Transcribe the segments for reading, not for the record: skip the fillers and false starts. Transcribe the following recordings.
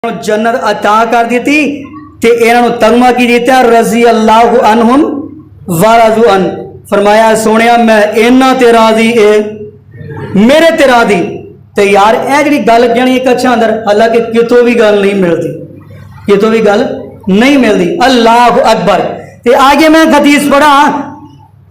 जन्नत अता कर दी थी ते इन्हां नूं तगमा की दिता रजी अल्लाह अनहुम वरज़ु अन। फरमाया सोनिया मैं इन्हां ते राजी ए मेरे ते राजी। ते यार ए जिहड़ी गल जानी एक अच्छा अंदर हालांकि कितों भी गल नहीं मिलती, कितों भी गल नहीं मिलती। अल्लाह अकबर। ते आगे मैं हदीस पढ़ा,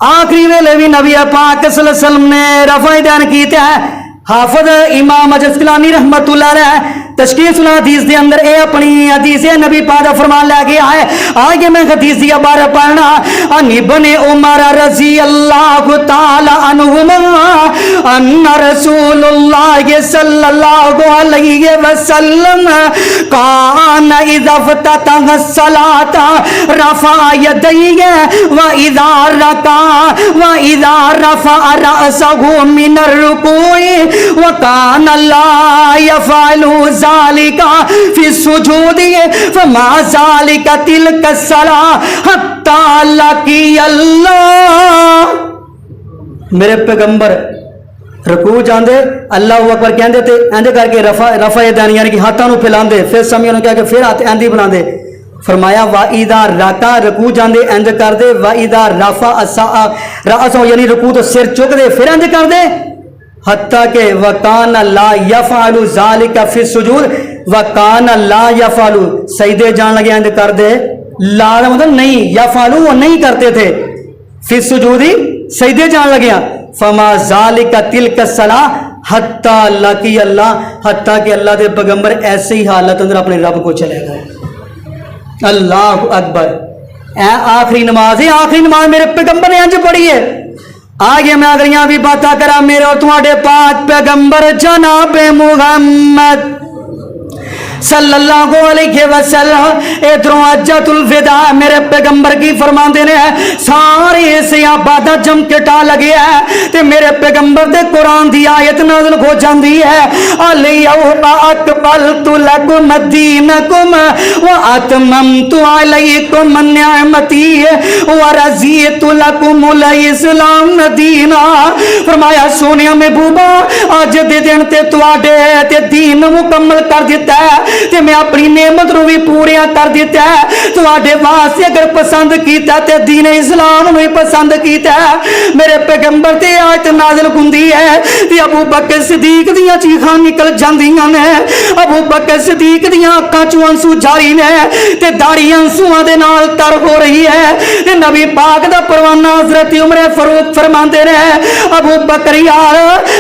आखिरी वेले भी नबी पाक सल्लल्लाहु अलैहि वसल्लम ने रफ़ा बयान कीता है। हाफिज इमाम अस्कलानी रहमतुल्लाह अलैह तशकील हदीस के अंदर ये अपनी हदीस नबी पाक दा फरमान लैके आए। आगे मैं हदीस दी बारे पढ़ना। अन इब्ने उमर रज़ी अल्लाह तआला अन्हुमा अन्ना रसूलुल्लाह सल्लल्लाहु अलैहि वसल्लम कान इज़ा फ़ततह सलाता रफ़ा यदैहि व इज़ा रका व इज़ा रफ़ा रअसहु मिनर रुकूइ व कान ला यफ़अलु ज़ालिका फ़ी सुजूदी फ़मा ज़ालिका तिलका सलाह हत्ता लकी अल्लाह। मेरे पैगंबर रकू जाते अल्लाह अकबर कहते थे इंज करके रफा यदैन यानी कि हाथों को फैलाते, फिर समय उन्होंने कहा कि फिर हाथ इंज बनाते। फरमाया वाइदा राका रकू जाते इंज करते, वाइदा रफा रअसहु यानी रकू तो सिर चुकते फिर इंज करते। हत्ता के वकान ला यफ़अलु ज़ालिका फ़ी सुजूद वकान ला यफ़अलु सजदे जान लगे इंज करते। ला मतलब नहीं, यफ़अलु वो नहीं करते थे, फ़ी सुजूदी सजदे जान लगे। फमा ज़ालिका तिलका सलाह हत्ता लकी अल्लाह, हत्ता के अल्लाह के पैगंबर ऐसे ही हालत अंदर अपने रब को चले गए। अल्लाह अकबर। ए आखिरी नमाज है, आखिरी नमाज मेरे पैगंबर ने इंज पढ़ी है। आगे मैं अगलियां भी बातें करा मेरे और तुम्हारे पाक पैगंबर जनाब मुहम्मद सल्लल्लाहु अलैहि वसल्लम इधरों हज्जतुल विदा मेरे पैगंबर की फरमाते ने सारे सहाबा दा जम के टा लगे है ते मेरे पैगंबर दे कुरान दी आयत नाज़िल हो जाती है। अल-यौमा अकमलतु लकुम दीनकुम व अतममतु अलैकुम निअमती व रज़ीतु लकुमुल इस्लाम दीना। फरमाया सोनिया महबूबा अज दे दिन ते तुहाडे ते दीन मुकम्मल कर दिता है ते मैं अपनी नेमत नूं भी पूरिया कर दिता है। तुहाडे वास्ते अगर पसंद कीता ते दीन इस्लाम नूं भी पसंद कीता है। मेरे पैगंबर ते आयत नाज़िल हुंदी है ते अबू बकर सिद्दीक दियां चीखां निकल जांदियां ने, अबू बकर सिद्दीक दियां अखां चों आंसू जारी ने ते दाढ़ी आंसुआं दे नाल तर हो रही है ते नबी पाक दा परवाना हज़रत उमर फारूक फरमांदे ने अबू बकर यार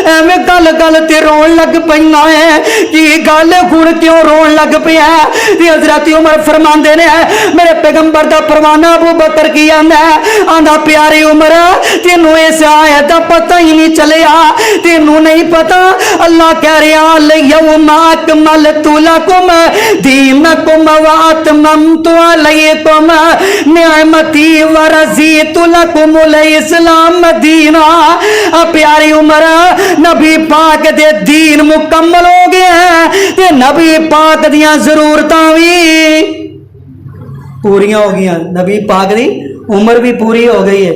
एवें गल गल ते रोण लग पैना है कि गल हुण क्यों रोण लग पिया। हज़रत उमर फरमांदे ने मेरे पैगंबर दा परवाना अबू बकर की आंदा प्यारी उमर तेनू इस आयत दा पता ही नहीं चलिया, तेनू नहीं पता अल्लाह कह रहा यौमा अकमलतु लकुम दीनकुम व अतममतु अलैकुम निअमती व रज़ीतु लकुमुल इस्लाम दीना। प्यारी उमर नबी पाक दे दीन मुकम्मल हो गए हैं ते नबी पाक दियां जरूरतां भी पूरियां हो गई, नबी पाक दी उम्र भी पूरी हो गई है।